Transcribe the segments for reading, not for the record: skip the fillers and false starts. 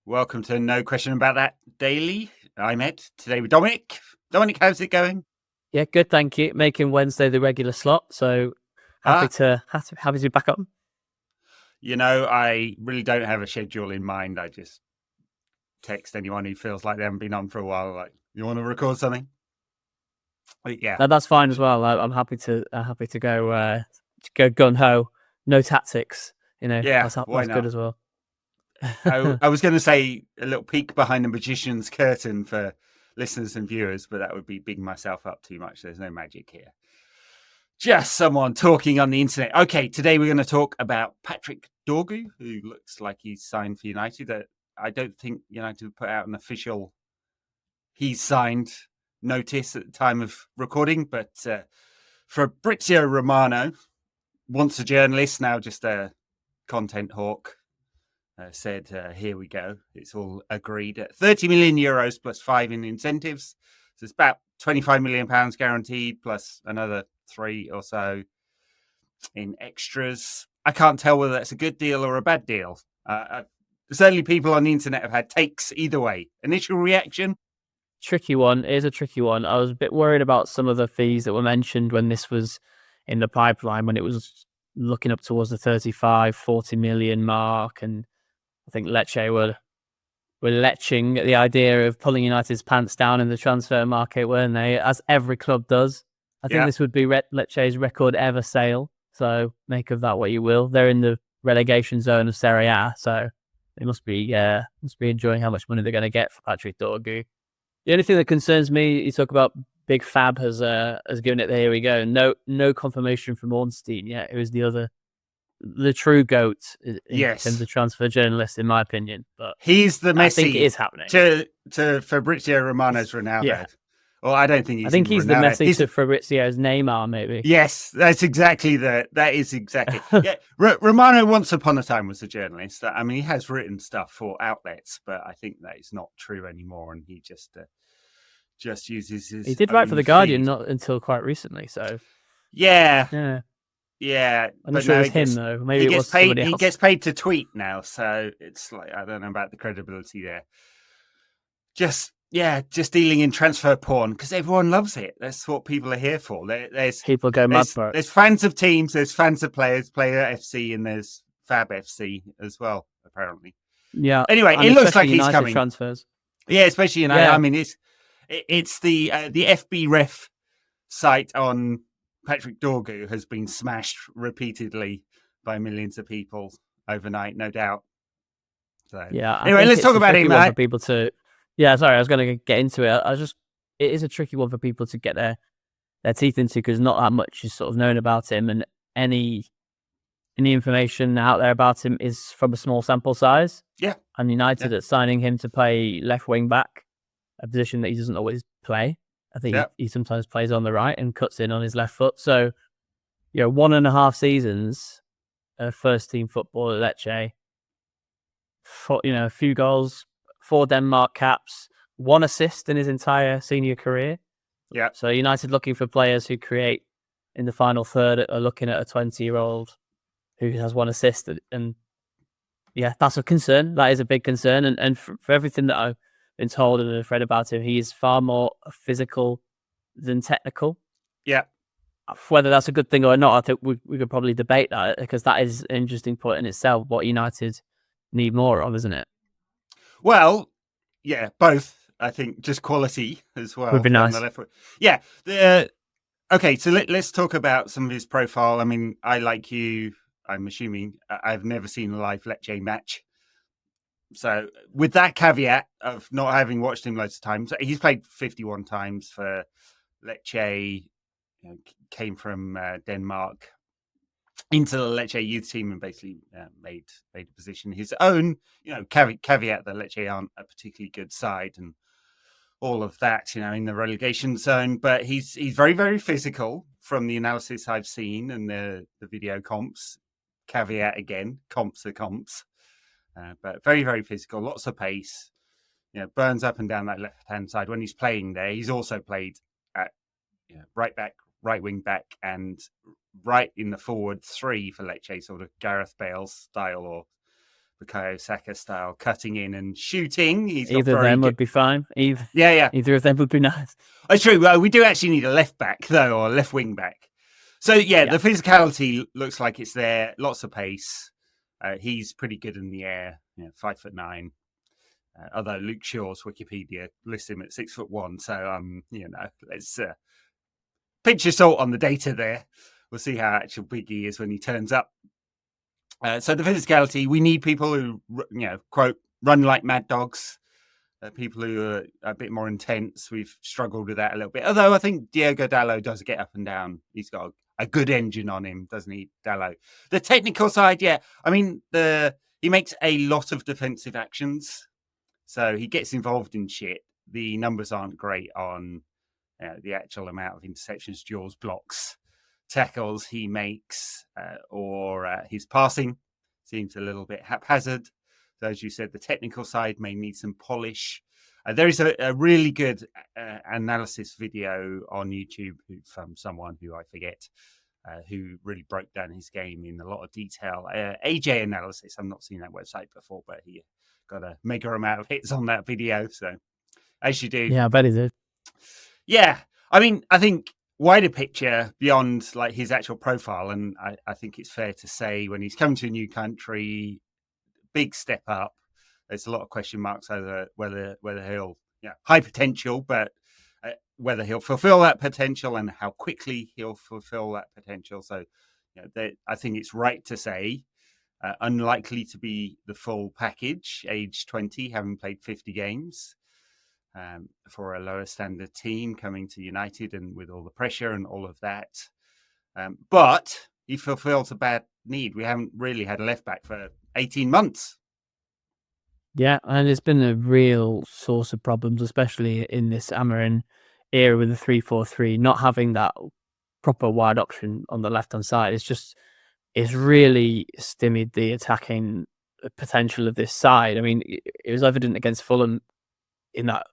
Welcome to No Question About That Daily. I'm Ed, today with Dominic. Dominic, how's it going? Yeah, good, thank you. Making Wednesday the regular slot, so happy to be back on. You know, I really don't have a schedule in mind. I just text anyone who feels like they haven't been on for a while, like, you want to record something? Yeah. No, that's fine as well. I'm happy to go gun ho, no tactics. Yeah, why that's not? good as well. I was going to say a little peek behind the magician's curtain for listeners and viewers, but that would be bigging myself up too much. There's no magic here. Just someone talking on the internet. Okay, today we're going to talk about Patrick Dorgu, who looks like he's signed for United. I don't think United put out an official he's signed notice at the time of recording, but Fabrizio Romano, once a journalist, now just a content hawk, said, here we go. It's all agreed at 30 million euros plus 5 in incentives. So it's about 25 million pounds guaranteed plus another 3 or so in extras. I can't tell whether that's a good deal or a bad deal. Certainly people on the internet have had takes either way. Initial reaction? Tricky one. It is a tricky one. I was a bit worried about some of the fees that were mentioned when this was in the pipeline, when it was looking up towards the 35, 40 million mark. And I think Lecce were leching at the idea of pulling United's pants down in the transfer market, weren't they? As every club does. I think this would be Lecce's record ever sale. So make of that what you will. They're in the relegation zone of Serie A, so they must be enjoying how much money they're going to get for Patrick Dorgu. The only thing that concerns me, you talk about Big Fab has given it the here we go. No confirmation from Ornstein yet. Who's the true GOAT in terms of transfer journalists, in my opinion. But he's the Messi. I think it is happening to Fabrizio Romano's Ronaldo. Yeah. Well, I don't think he's. I think he's Ronaldo. The Messi to Fabrizio's Neymar, maybe. Yes, that's exactly that. That is exactly. Yeah, Romano once upon a time was a journalist. I mean, he has written stuff for outlets, but I think that is not true anymore, and he just uses his. He did write for the Guardian not until quite recently, so. Yeah. I'm not sure it was him though. Maybe it was somebody else. He gets paid to tweet now, so it's like I don't know about the credibility there. Just dealing in transfer porn because everyone loves it. That's what people are here for. There's people go mad for it. There's fans of teams, there's fans of players, Player FC, and there's Fab FC as well. Apparently, yeah. Anyway, it looks like he's coming. Transfers. Yeah, especially United. Yeah. I mean, it's the FB Ref site on Patrick Dorgu has been smashed repeatedly by millions of people overnight, no doubt. So yeah. Anyway, let's talk about him. For people to. Yeah, sorry, I was going to get into it. It is a tricky one for people to get their teeth into because not that much is sort of known about him, and any information out there about him is from a small sample size. Yeah, and United are signing him to play left wing back, a position that he doesn't always play. I think he sometimes plays on the right and cuts in on his left foot. So, 1.5 seasons of first team football at Lecce. A few goals. 4 Denmark caps, 1 assist in his entire senior career. Yeah. So United looking for players who create in the final third are looking at a 20-year-old who has 1 assist. And yeah, that's a concern. That is a big concern. And for everything that I've been told and I've read about him, he is far more physical than technical. Yeah. Whether that's a good thing or not, I think we could probably debate that because that is an interesting point in itself, what United need more of, isn't it? Well, yeah, both. I think just quality as well. Would be nice. The left foot. Yeah. Okay, so let's talk about some of his profile. I mean, I like you. I'm assuming I've never seen a live Lecce match. So with that caveat of not having watched him loads of times, he's played 51 times for Lecce. Came from Denmark into the Lecce youth team and basically made a position his own. Caveat that Lecce aren't a particularly good side and all of that, in the relegation zone. But he's very, very physical from the analysis I've seen and the video comps. Caveat again, comps are comps. But very, very physical, lots of pace. Burns up and down that left-hand side. When he's playing there, he's also played at right back, right wing back, and right in the forward 3 for Lecce, sort of Gareth Bale style or Bukayo Saka style, cutting in and shooting. He's Either of them would be fine. Either of them would be nice. It's true. Well, we do actually need a left back, though, or a left wing back. So, the physicality looks like it's there. Lots of pace. He's pretty good in the air, 5'9". Although Luke Shaw's Wikipedia lists him at 6'1". So, let's pinch your salt on the data there. We'll see how actual big he is when he turns up. So the physicality, we need people who, quote, run like mad dogs. People who are a bit more intense. We've struggled with that a little bit. Although I think Diogo Dalot does get up and down. He's got a good engine on him, doesn't he, Dalot? The technical side, I mean, he makes a lot of defensive actions. So he gets involved in shit. The numbers aren't great on the actual amount of interceptions, duels, blocks, tackles he makes, or his passing seems a little bit haphazard. So as you said, the technical side may need some polish. There is a really good analysis video on YouTube from someone who I forget, who really broke down his game in a lot of detail. AJ Analysis, I've not seen that website before, but he got a mega amount of hits on that video. So as you do. Yeah, I bet he did. Yeah. I mean, I think wider picture beyond like his actual profile, and I think it's fair to say when he's come to a new country, big step up. There's a lot of question marks over whether he'll high potential, but whether he'll fulfill that potential and how quickly he'll fulfill that potential. So I think it's right to say unlikely to be the full package, age 20, having played 50 games for a lower standard team coming to United and with all the pressure and all of that. But he fulfills a bad need. We haven't really had a left back for 18 months. Yeah, and it's been a real source of problems, especially in this Amorim era with the 3-4-3, not having that proper wide option on the left-hand side. It's really stymied the attacking potential of this side. I mean, it was evident against Fulham in that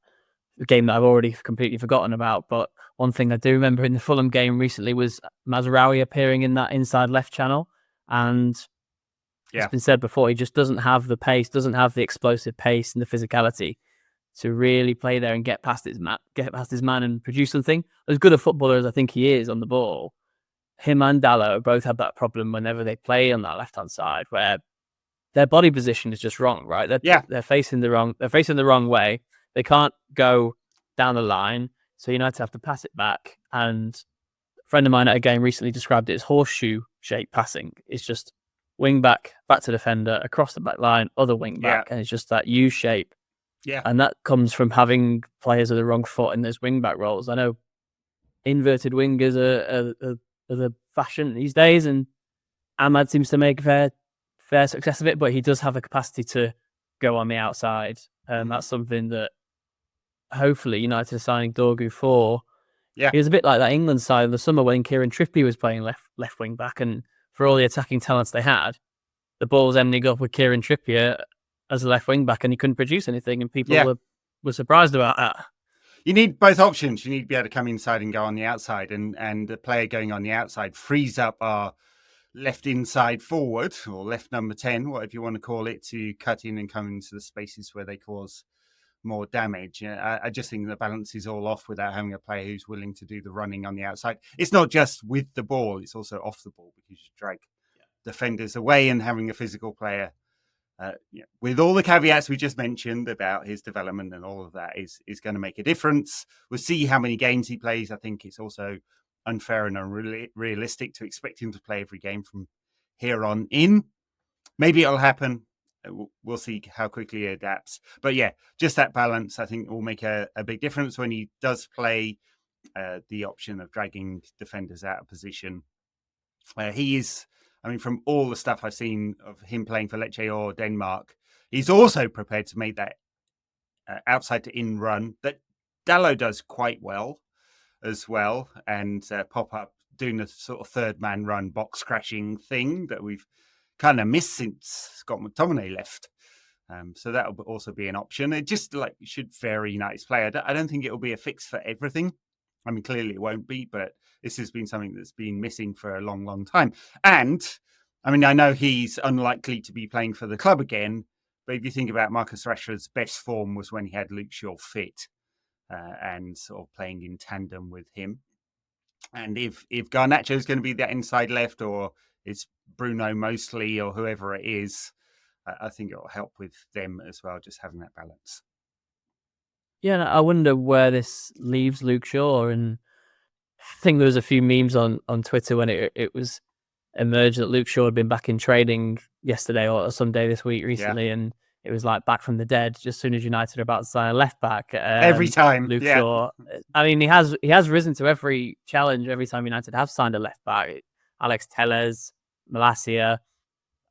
game that I've already completely forgotten about. But one thing I do remember in the Fulham game recently was Mazraoui appearing in that inside left channel. And it's been said before, he just doesn't have the pace, doesn't have the explosive pace and the physicality to really play there and get past his man and produce something. As good a footballer as I think he is on the ball, him and Dalot both have that problem whenever they play on that left-hand side, where their body position is just wrong, right? They're facing the wrong way. They can't go down the line, so United have to pass it back. And a friend of mine at a game recently described it as horseshoe-shaped passing. It's just wing back to defender, across the back line, other wing back, and it's just that U shape. Yeah. And that comes from having players with the wrong foot in those wing back roles. I know inverted wingers are the fashion these days, and Ahmad seems to make fair success of it, but he does have the capacity to go on the outside. That's something that hopefully United are signing Dorgu for. Yeah. He was a bit like that England side in the summer when Kieran Trippier was playing left wing back, and for all the attacking talents they had, the ball was ending up with Kieran Trippier as a left wing back, and he couldn't produce anything, and people were surprised about that. You need both options. You need to be able to come inside and go on the outside, and the player going on the outside frees up our left inside forward or left number 10, whatever you want to call it, to cut in and come into the spaces where they cause more damage. I just think the balance is all off without having a player who's willing to do the running on the outside. It's not just with the ball, it's also off the ball, because you drag defenders away, and having a physical player, with all the caveats we just mentioned about his development and all of that, is going to make a difference. We'll see how many games he plays. I think it's also unfair and unrealistic to expect him to play every game from here on in. Maybe it'll happen. We'll see how quickly he adapts. But just that balance, I think, will make a big difference when he does play the option of dragging defenders out of position. He is, I mean, from all the stuff I've seen of him playing for Lecce or Denmark, he's also prepared to make that outside to in run that Dalot does quite well as well, and pop up doing the sort of third man run box crashing thing that we've kind of missed since Scott McTominay left. So that will also be an option. It just should vary United's play. I don't think it will be a fix for everything. I mean, clearly it won't be, but this has been something that's been missing for a long, long time. And I mean, I know he's unlikely to be playing for the club again, but if you think about Marcus Rashford's best form was when he had Luke Shaw fit and sort of playing in tandem with him. And if Garnacho is going to be that inside left, or it's Bruno mostly, or whoever it is, I think it will help with them as well, just having that balance. Yeah, I wonder where this leaves Luke Shaw. And I think there was a few memes on Twitter when it was emerged that Luke Shaw had been back in training yesterday or some day this week recently, and it was like back from the dead. Just as soon as United are about to sign a left back, Every time, Luke Shaw. I mean, he has risen to every challenge every time United have signed a left back. Alex Telles, Malacia.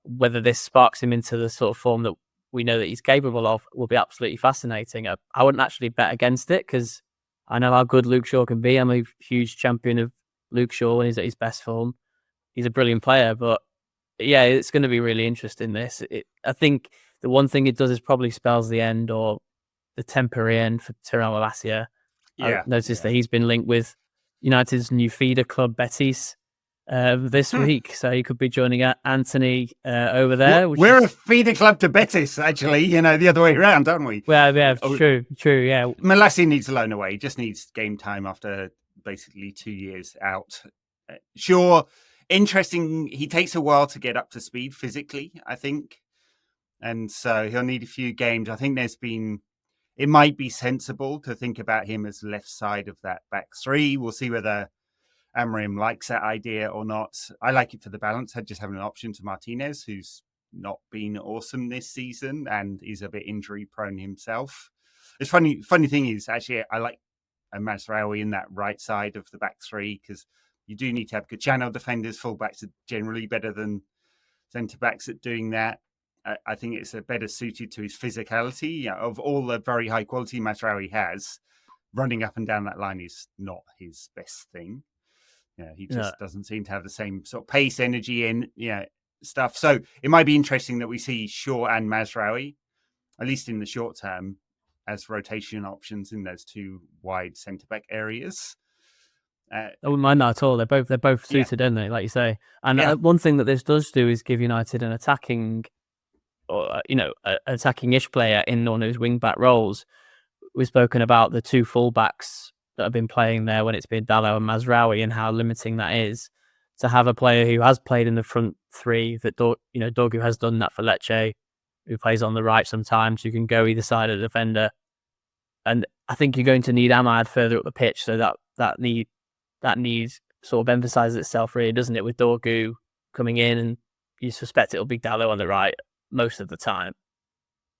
Whether this sparks him into the sort of form that we know that he's capable of will be absolutely fascinating. I wouldn't actually bet against it because I know how good Luke Shaw can be. I'm a huge champion of Luke Shaw when he's at his best form. He's a brilliant player, but yeah, it's going to be really interesting. I think the one thing it does is probably spells the end or the temporary end for Tyrell Malacia. I noticed that he's been linked with United's new feeder club, Betis, this week, so he could be joining Anthony over there. We're a feeder club to Betis, actually. The other way around, aren't we? Well, yeah, true. Yeah, Malacia needs a loan away. He just needs game time after basically 2 years out. Sure, interesting. He takes a while to get up to speed physically, I think, and so he'll need a few games. I think it might be sensible to think about him as left side of that back three. We'll see whether Amorim likes that idea or not. I like it for the balance. I'd just have an option to Martinez, who's not been awesome this season and is a bit injury prone himself. It's funny thing is, actually, I like Mazraoui in that right side of the back three because you do need to have good channel defenders. Fullbacks are generally better than centre backs at doing that. I think it's better suited to his physicality. Of all the very high quality Mazraoui has, running up and down that line is not his best thing. He just doesn't seem to have the same sort of pace, energy, and stuff. So it might be interesting that we see Shaw and Mazraoui, at least in the short term, as rotation options in those two wide centre back areas. I wouldn't mind that at all. They're both suited, aren't they? Like you say. And one thing that this does do is give United an attacking, or attacking-ish player in one of his wing back roles. We've spoken about the two fullbacks that have been playing there when it's been Dalot and Mazraoui and how limiting that is. To have a player who has played in the front three, that Dorgu has done that for Lecce, who plays on the right sometimes, who can go either side of the defender. And I think you're going to need Ahmad further up the pitch, so that need sort of emphasises itself, really, doesn't it? With Dorgu coming in, and you suspect it'll be Dalot on the right most of the time.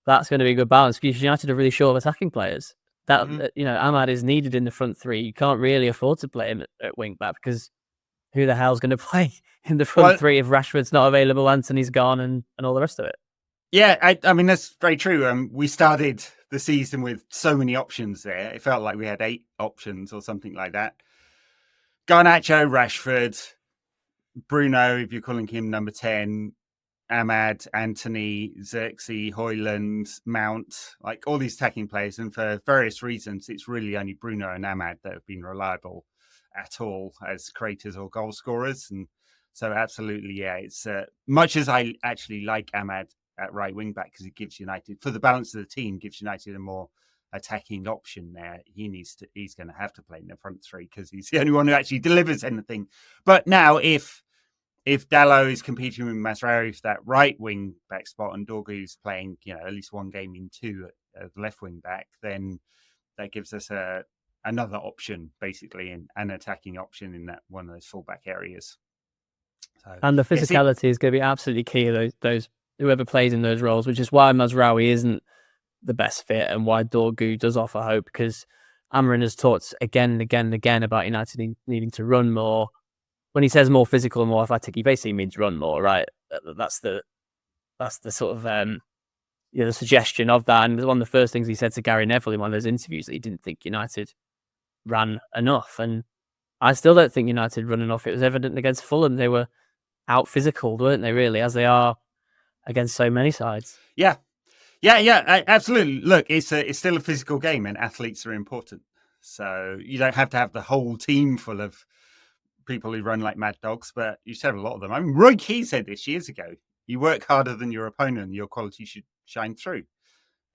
That's going to be a good balance because United are really short of attacking players. Ahmad is needed in the front three. You can't really afford to play him at wing back because who the hell's going to play in the front three if Rashford's not available, Anthony's gone, and all the rest of it? Yeah, I mean, that's very true. We started the season with so many options there. It felt like we had 8 options or something like that. Garnacho, Rashford, Bruno, if you're calling him number 10, Ahmad, Anthony, Xerxes, Højlund, Mount, like all these attacking players. And for various reasons, it's really only Bruno and Ahmad that have been reliable at all as creators or goal scorers. And so absolutely, it's much as I actually like Ahmad at right wing back because it gives United, for the balance of the team, gives United a more attacking option there. He's going to have to play in the front three because he's the only one who actually delivers anything. But now if Dalot is competing with Mazraoui for that right wing back spot and Dorgu's playing, at least one game in 2 at left wing back, then that gives us another option, basically, an attacking option in that one of those fullback areas. So, and the physicality is going to be absolutely key. Those whoever plays in those roles, which is why Mazraoui isn't the best fit and why Dorgu does offer hope, because Amorim has talked again and again and again about United needing to run more. When he says more physical and more athletic, he basically means run more, right? That's the sort of the suggestion of that. And one of the first things he said to Gary Neville in one of those interviews that he didn't think United ran enough. And I still don't think United run enough. It was evident against Fulham. They were out physical, weren't they, really, as they are against so many sides. Yeah, absolutely. Look, it's still a physical game and athletes are important. So you don't have to have the whole team full of people who run like mad dogs, but you said a lot of them. I mean, Roy Keane said this years ago. You work harder than your opponent, your quality should shine through.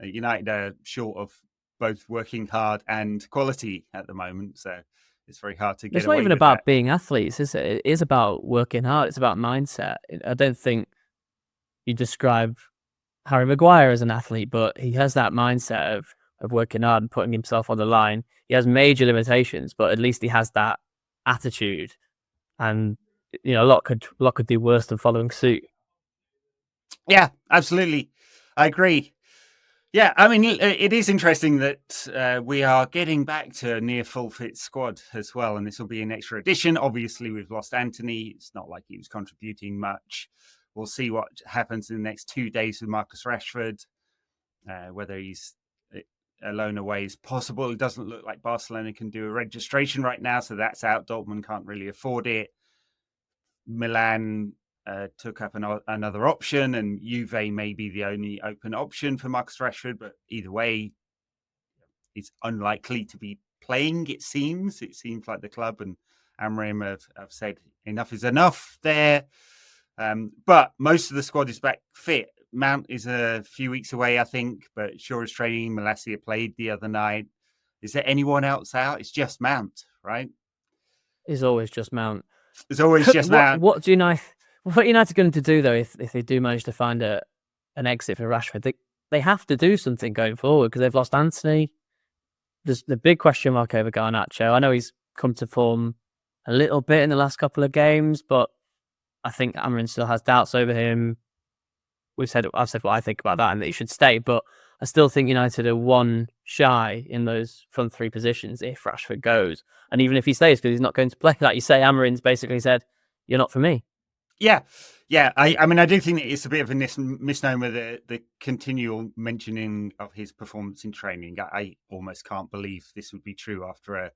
United are short of both working hard and quality at the moment, so it's very hard to get It's away not even with about that. being athletes, is it? It is about working hard. It's about mindset. I don't think you describe Harry Maguire as an athlete, but he has that mindset of working hard and putting himself on the line. He has major limitations, but at least he has that attitude. And a lot could do worse than following suit. Yeah, absolutely. I agree. Yeah, I mean, it is interesting that we are getting back to a near full fit squad as well, and this will be an extra addition. Obviously, we've lost Anthony. It's not like he was contributing much. We'll see what happens in the next 2 days with Marcus Rashford, whether he's a loan away is possible. It doesn't look like Barcelona can do a registration right now, so that's out. Dortmund can't really afford it. Milan took up another option, and Juve may be the only open option for Marcus Rashford, but either way, it's unlikely to be playing, it seems. It seems like the club and Amorim have said enough is enough there. But most of the squad is back fit. Mount is a few weeks away, I think, but Shaw is training. Malacia played the other night. Is there anyone else out? It's just Mount, right? It's always just Mount. It's always just Mount. What United going to do though if they do manage to find an exit for Rashford? They have to do something going forward because they've lost Anthony. There's the big question mark over Garnacho. I know he's come to form a little bit in the last couple of games, but I think Amorim still has doubts over him. I've said what I think about that and that he should stay, but I still think United are one shy in those front three positions if Rashford goes. And even if he stays, because he's not going to play, like you say, Amorim's basically said, "You're not for me." Yeah. I mean, I do think it's a bit of a misnomer, the continual mentioning of his performance in training. I almost can't believe this would be true after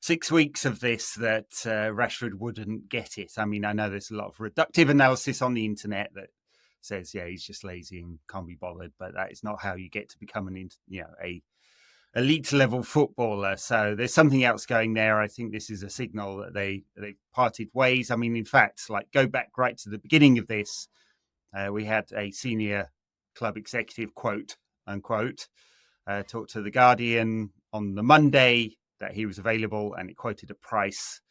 6 weeks of this, that Rashford wouldn't get it. I mean, I know there's a lot of reductive analysis on the internet that says, yeah, he's just lazy and can't be bothered, but that is not how you get to become a elite level footballer. So there's something else going there. I think this is a signal that they parted ways. I mean, in fact, go back right to the beginning of this. We had a senior club executive, quote unquote, talk to The Guardian on the Monday that he was available, and it quoted a price.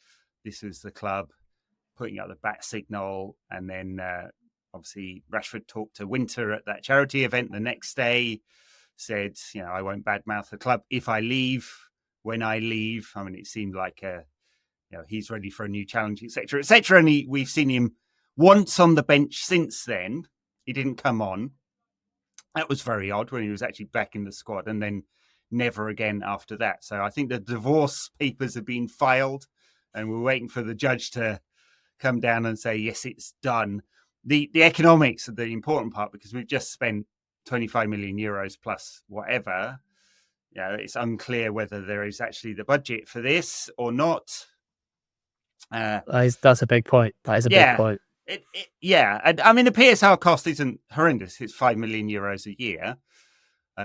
This was the club putting out the bat signal, and then obviously Rashford talked to Winter at that charity event the next day, said, I won't badmouth the club if I leave, when I leave. I mean, it seemed like he's ready for a new challenge, etc., etc. And we've seen him once on the bench since then. He didn't come on. That was very odd when he was actually back in the squad, and then never again after that. So I think the divorce papers have been filed, and we're waiting for the judge to come down and say, yes, it's done. The economics are the important part, because we've just spent 25 million euros plus whatever. It's unclear whether there is actually the budget for this or not. That's a big point. That is a big point. And I mean, the PSR cost isn't horrendous. It's 5 million euros a year,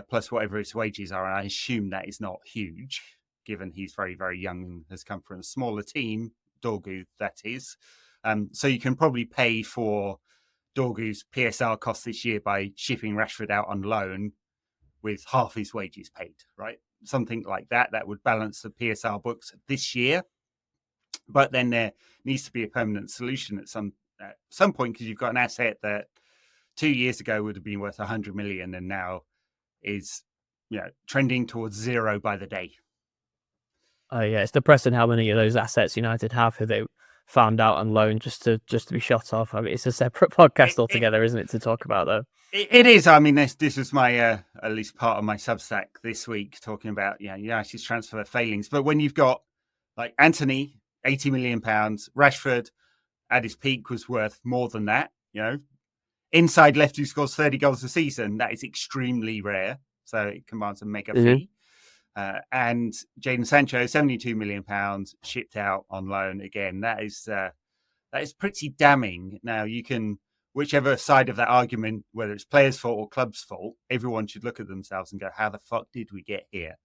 plus whatever his wages are. And I assume that is not huge, given he's very, very young and has come from a smaller team, Dorgu, that is. So you can probably pay for Dorgu's PSR cost this year by shipping Rashford out on loan with half his wages paid, right? Something like that. That would balance the PSR books this year. But then there needs to be a permanent solution at some point, because you've got an asset that 2 years ago would have been worth 100 million and now is trending towards zero by the day. Oh yeah, it's depressing how many of those assets United have who they found out on loan just to be shot off. I mean, it's a separate podcast altogether, isn't it, to talk about though? It is. I mean, this was my at least part of my Substack this week, talking about United's transfer failings. But when you've got like Anthony, £80 million, Rashford at his peak was worth more than that. Inside left who scores 30 goals a season, that is extremely rare. So it commands a mega fee. And Jadon Sancho, £72 million, shipped out on loan again. That is pretty damning. Now, you can, whichever side of that argument, whether it's players' fault or club's fault, everyone should look at themselves and go, how the fuck did we get here?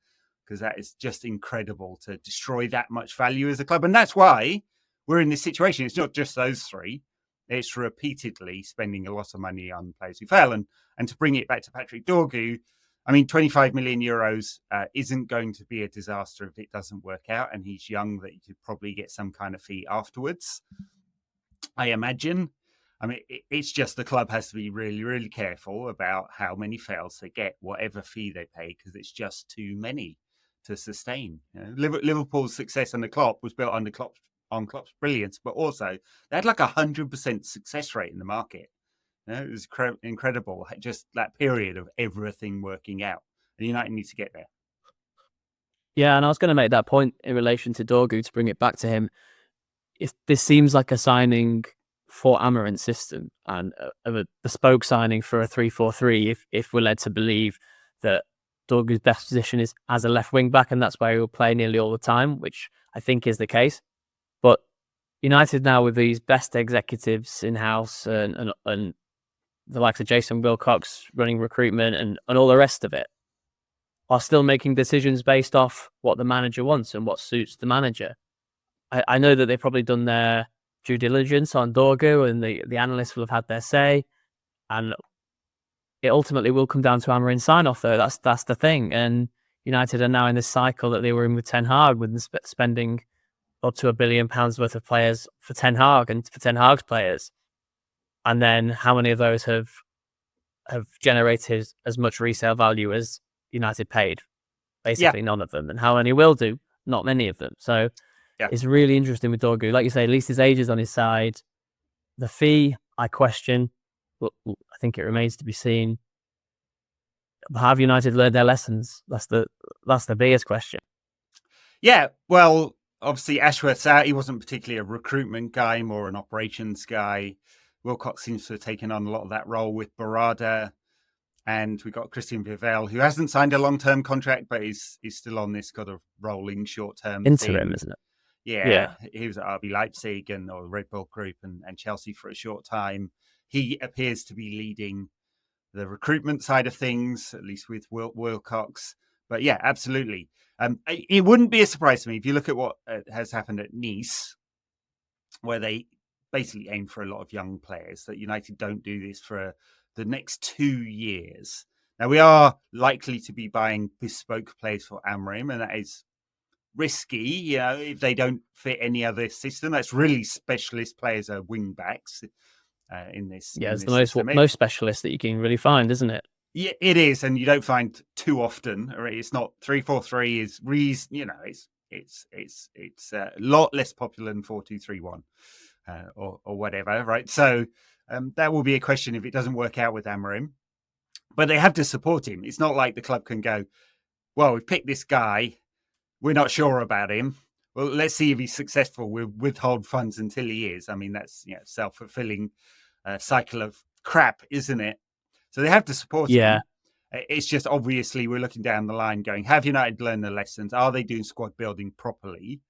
Because that is just incredible to destroy that much value as a club. And that's why we're in this situation. It's not just those three. It's repeatedly spending a lot of money on players who fail. And to bring it back to Patrick Dorgu, I mean, 25 million euros isn't going to be a disaster if it doesn't work out. And he's young, that you could probably get some kind of fee afterwards, I imagine. I mean, it's just the club has to be really, really careful about how many fails they get, whatever fee they pay, because it's just too many to sustain. Liverpool's success under Klopp was built on Klopp's brilliance, but also they had like 100% success rate in the market. It was incredible, just that period of everything working out. And United need to get there. Yeah, and I was going to make that point in relation to Dorgu to bring it back to him. If this seems like a signing for Amorim's system and a bespoke signing for a 3-4-3, if we're led to believe that Dorgu's best position is as a left wing back, and that's where he will play nearly all the time, which I think is the case. But United now, with these best executives in house and the likes of Jason Wilcox running recruitment and all the rest of it, are still making decisions based off what the manager wants and what suits the manager. I know that they've probably done their due diligence on Dorgu, and the analysts will have had their say, and it ultimately will come down to Amorim's sign-off, though. That's the thing. And United are now in this cycle that they were in with Ten Hag, with spending up to £1 billion worth of players for Ten Hag and for Ten Hag's players. And then how many of those have generated as much resale value as United paid? Basically none of them. And how many will do? Not many of them. So it's really interesting with Dorgu. Like you say, at least his age is on his side. The fee, I question. I think it remains to be seen. Have United learned their lessons? That's the biggest question. Yeah, well, obviously Ashworth's out. He wasn't particularly a recruitment guy, more an operations guy. Wilcox seems to have taken on a lot of that role with Barada. And we got Christian Vivel, who hasn't signed a long-term contract, but is still on this kind of rolling short-term interim, thing. Isn't it? Yeah, he was at RB Leipzig or Red Bull Group and Chelsea for a short time. He appears to be leading the recruitment side of things, at least with Wilcox. But yeah, absolutely. It wouldn't be a surprise to me if you look at what has happened at Nice, where they basically aim for a lot of young players, that United don't do this for the next 2 years. Now, we are likely to be buying bespoke players for Amorim, and that is risky, if they don't fit any other system. That's really specialist players are wing backs in this. Yeah, it's the most specialist that you can really find, isn't it? Yeah, it is, and you don't find too often. Right? It's not 3-4-3 is it's a lot less popular than 4-2-3-1 or whatever, right? So that will be a question if it doesn't work out with Amorim. But they have to support him. It's not like the club can go, well, we've picked this guy, we're not sure about him. Well, let's see if he's successful. We'll withhold funds until he is. I mean, that's self-fulfilling cycle of crap, isn't it? So they have to support him. It's just obviously we're looking down the line going, have United learned the lessons? Are they doing squad building properly?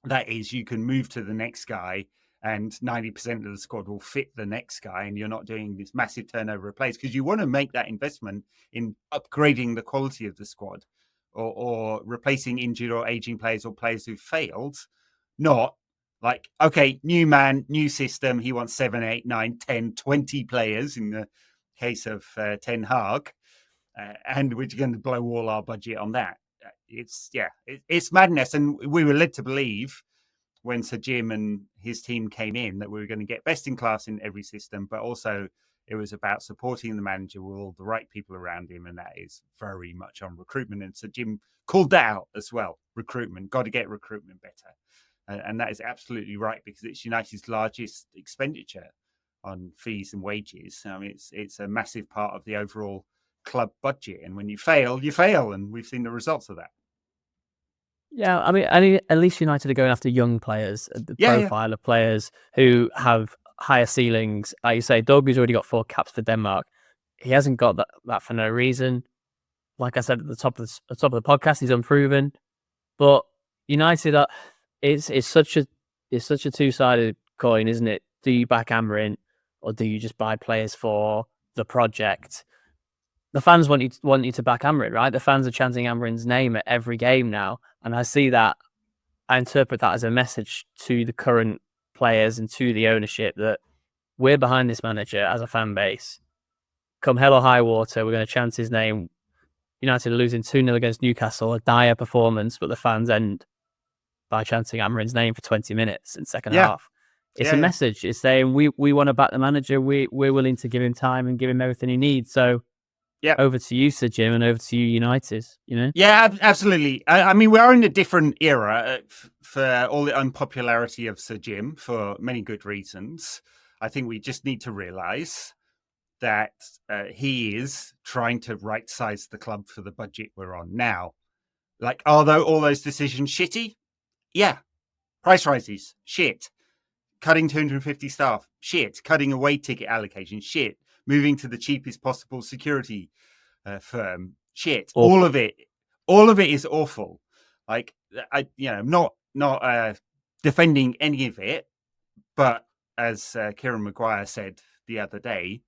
That is, you can move to the next guy and 90% of the squad will fit the next guy, and you're not doing this massive turnover of players because you want to make that investment in upgrading the quality of the squad or replacing injured or aging players or players who've failed. Not like, okay, new man, new system. He wants 7, 8, 9, 10, 20 players in the case of Ten Hag, and we're going to blow all our budget on that. It's madness. And we were led to believe when Sir Jim and his team came in that we were going to get best in class in every system, but also it was about supporting the manager with all the right people around him, and that is very much on recruitment. And Sir Jim called that out as well. Recruitment, got to get recruitment better. And that is absolutely right, because it's United's largest expenditure on fees and wages. I mean, it's a massive part of the overall club budget. And when you fail, you fail. And we've seen the results of that. Yeah, I mean, at least United are going after young players, the profile of players who have higher ceilings. Like you say, Dorgu's already got 4 caps for Denmark. He hasn't got that for no reason. Like I said at the top of the podcast, he's unproven. But United are it's such a two-sided coin, isn't it? Do you back Amorim or do you just buy players for the project? The fans want you to back Amorim, right? The fans are chanting Amorim's name at every game now, and I see that I interpret that as a message to the current players and to the ownership that we're behind this manager as a fan base. Come hell or high water, we're going to chant his name. United are losing 2-0 against Newcastle, a dire performance, but the fans end by chanting Amorim's name for 20 minutes in second half. It's a message. It's saying we want to back the manager. We're willing to give him time and give him everything he needs. So over to you, Sir Jim, and over to you, United. Yeah, absolutely. I mean, we are in a different era for all the unpopularity of Sir Jim for many good reasons. I think we just need to realise that he is trying to right-size the club for the budget we're on now. Like, are all those decisions shitty? Yeah. Price rises, shit. Cutting 250 staff, shit. Cutting away ticket allocation, shit. Moving to the cheapest possible security firm, shit. Awful. All of it is awful. Like, I'm not defending any of it, but as Kieran Maguire said the other day,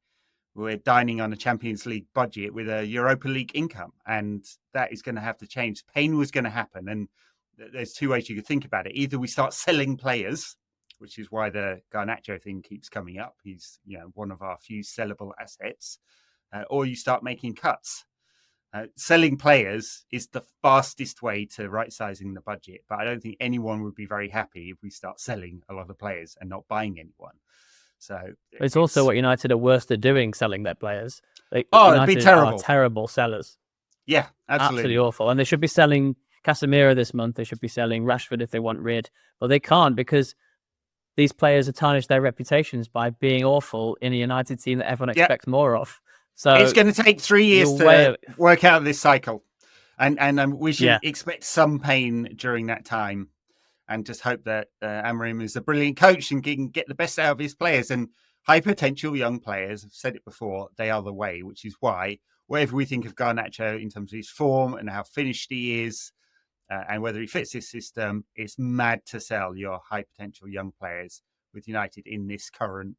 we're dining on a Champions League budget with a Europa League income, and that is going to have to change. Pain was going to happen, and there's two ways you could think about it. Either we start selling players, which is why the Garnacho thing keeps coming up. He's one of our few sellable assets, or you start making cuts. Selling players is the fastest way to right-sizing the budget, but I don't think anyone would be very happy if we start selling a lot of players and not buying anyone. So it's also what United are worst at doing, selling their players. It'd be terrible. Are terrible sellers. Yeah, absolutely awful. And they should be selling Casemiro this month. They should be selling Rashford if they want rid, but they can't because these players have tarnished their reputations by being awful in a United team that everyone expects more of. So it's going to take 3 years to work out this cycle, and we should expect some pain during that time. And just hope that Amorim is a brilliant coach and can get the best out of his players. And high potential young players, I've said it before, they are the way, which is why whatever we think of Garnacho in terms of his form and how finished he is and whether he fits this system, it's mad to sell your high potential young players with United in this current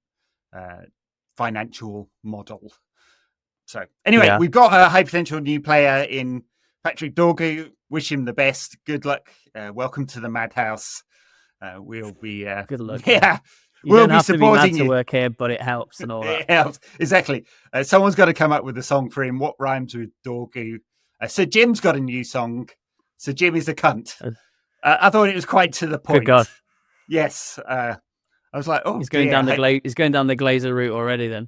financial model. So anyway, we've got a high potential new player in Patrick Dorgu. Wish him the best. Good luck. Welcome to the madhouse. We'll be good luck. Yeah, we'll be supporting you. To work here, but it helps and all that. It helps exactly. Someone's got to come up with a song for him. What rhymes with Dorgu? Sir Jim's got a new song. Sir Jim is a cunt. I thought it was quite to the point. Good God. Yes. I was like, oh, he's going down the he's going down the Glazer route already. Then.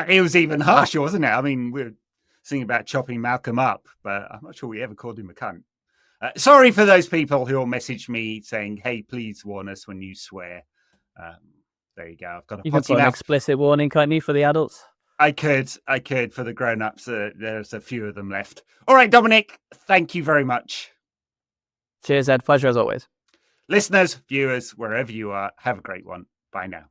It was even harsher, wasn't it? I mean, we're singing about chopping Malcolm up, but I'm not sure we ever called him a cunt. Sorry for those people who will message me saying, hey, please warn us when you swear. There you go. I've got a potty mouth. An explicit warning, can't you, for the adults? I could for the grown-ups. There's a few of them left. All right, Dominic, thank you very much. Cheers, Ed. Pleasure as always. Listeners, viewers, wherever you are, have a great one. Bye now.